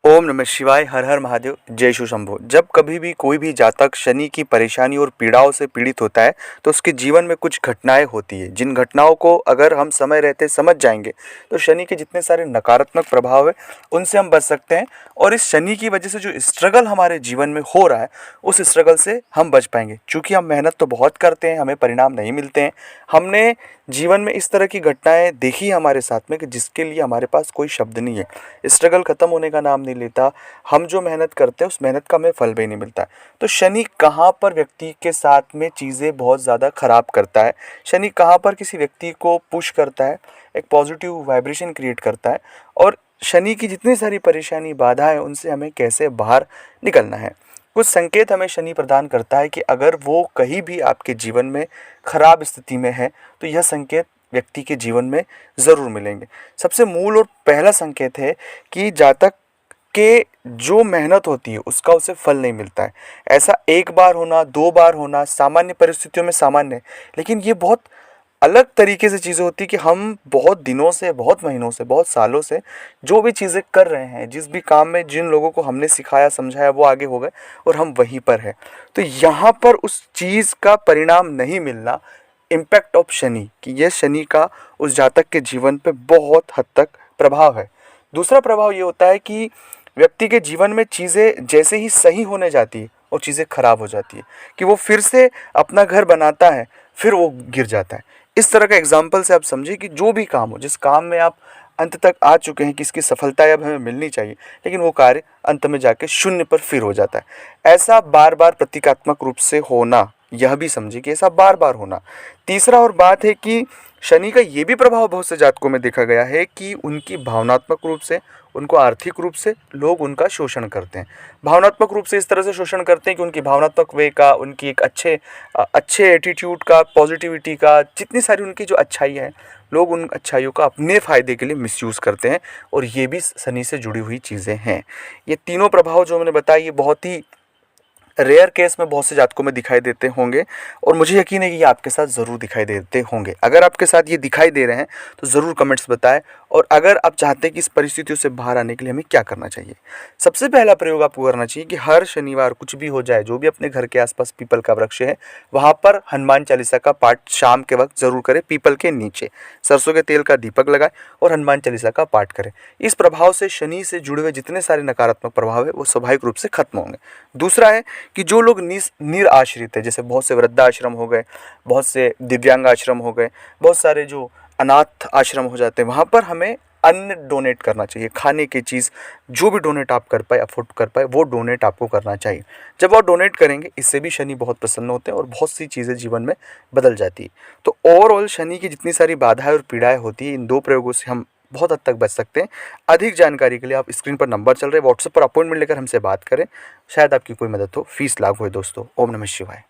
ओम नमः शिवाय। हर हर महादेव। जय शिव शंभो। जब कभी भी कोई भी जातक शनि की परेशानी और पीड़ाओं से पीड़ित होता है तो उसके जीवन में कुछ घटनाएं होती है, जिन घटनाओं को अगर हम समय रहते समझ जाएंगे तो शनि के जितने सारे नकारात्मक प्रभाव है उनसे हम बच सकते हैं। और इस शनि की वजह से जो स्ट्रगल हमारे जीवन में हो रहा है उस स्ट्रगल से हम बच पाएंगे। क्योंकि हम मेहनत तो बहुत करते हैं, हमें परिणाम नहीं मिलते हैं। हमने जीवन में इस तरह की घटनाएं देखी हमारे साथ में कि जिसके लिए हमारे पास कोई शब्द नहीं है। स्ट्रगल खत्म होने का नाम नहीं लेता। हम जो मेहनत करते हैं उस मेहनत का हमें फल भी नहीं मिलता है। तो शनि कहाँ पर व्यक्ति के साथ में चीज़ें बहुत ज़्यादा खराब करता है, शनि कहाँ पर किसी व्यक्ति को पुश करता है, एक पॉजिटिव वाइब्रेशन क्रिएट करता है। और शनि की जितनी सारी परेशानी बाधा है उनसे हमें कैसे बाहर निकलना है, कुछ संकेत हमें शनि प्रदान करता है कि अगर वो कहीं भी आपके जीवन में खराब स्थिति में है तो यह संकेत व्यक्ति के जीवन में ज़रूर मिलेंगे। सबसे मूल और पहला संकेत है कि जातक के जो मेहनत होती है उसका उसे फल नहीं मिलता है। ऐसा एक बार होना, दो बार होना सामान्य परिस्थितियों में सामान्य है, लेकिन ये बहुत अलग तरीके से चीज़ें होती कि हम बहुत दिनों से, बहुत महीनों से, बहुत सालों से जो भी चीज़ें कर रहे हैं, जिस भी काम में जिन लोगों को हमने सिखाया समझाया वो आगे हो गए और हम वहीं पर हैं। तो यहाँ पर उस चीज़ का परिणाम नहीं मिलना इम्पैक्ट ऑफ शनि, कि यह शनि का उस जातक के जीवन पे बहुत हद तक प्रभाव है। दूसरा प्रभाव ये होता है कि व्यक्ति के जीवन में चीज़ें जैसे ही सही होने जाती है और चीज़ें खराब हो जाती है, कि वो फिर से अपना घर बनाता है फिर वो गिर जाता है। इस तरह का एग्जाम्पल से आप समझिए कि जो भी काम हो, जिस काम में आप अंत तक आ चुके हैं कि इसकी सफलता अब हमें मिलनी चाहिए, लेकिन वो कार्य अंत में जाके शून्य पर फिर हो जाता है। ऐसा बार बार प्रतीकात्मक रूप से होना, यह भी समझिए कि ऐसा बार बार होना। तीसरा और बात है कि शनि का ये भी प्रभाव बहुत से जातकों में देखा गया है कि उनकी भावनात्मक रूप से, उनको आर्थिक रूप से लोग उनका शोषण करते हैं। भावनात्मक रूप से इस तरह से शोषण करते हैं कि उनकी भावनात्मक वे का, उनकी एक अच्छे एटीट्यूड का, पॉजिटिविटी का, जितनी सारी उनकी जो अच्छाई है, लोग उन अच्छाइयों का अपने फ़ायदे के लिए मिसयूज़ करते हैं। और ये भी शनि से जुड़ी हुई चीज़ें हैं। ये तीनों प्रभाव जो मैंने बताया ये बहुत ही रेयर केस में बहुत से जातकों में दिखाई देते होंगे और मुझे यकीन है कि ये आपके साथ ज़रूर दिखाई देते होंगे। अगर आपके साथ ये दिखाई दे रहे हैं तो ज़रूर कमेंट्स बताएं। और अगर आप चाहते हैं कि इस परिस्थितियों से बाहर आने के लिए हमें क्या करना चाहिए, सबसे पहला प्रयोग आपको करना चाहिए कि हर शनिवार कुछ भी हो जाए, जो भी अपने घर के आसपास पीपल का वृक्ष है वहाँ पर हनुमान चालीसा का पाठ शाम के वक्त ज़रूर करें। पीपल के नीचे सरसों के तेल का दीपक लगाएं और हनुमान चालीसा का पाठ करें। इस प्रभाव से शनि से जुड़े हुए जितने सारे नकारात्मक प्रभाव है वो स्वाभाविक रूप से खत्म होंगे। दूसरा है कि जो लोग निराश्रित है, जैसे बहुत से वृद्धाश्रम हो गए, बहुत से दिव्यांग आश्रम हो गए, बहुत सारे जो अनाथ आश्रम हो जाते हैं, वहाँ पर हमें अन्न डोनेट करना चाहिए। खाने की चीज़ जो भी डोनेट आप कर पाए, अफोर्ड कर पाए, वो डोनेट आपको करना चाहिए। जब आप डोनेट करेंगे इससे भी शनि बहुत प्रसन्न होते हैं और बहुत सी चीज़ें जीवन में बदल जाती है। तो ओवरऑल शनि की जितनी सारी बाधाएं और पीड़ाएं होती है, इन दो प्रयोगों से हम बहुत हद तक बच सकते हैं। अधिक जानकारी के लिए आप स्क्रीन पर नंबर चल रहे हैं, व्हाट्सएप पर अपॉइंटमेंट लेकर हमसे बात करें। शायद आपकी कोई मदद हो, फीस लाभ हो। दोस्तों, ओम नमः शिवाय।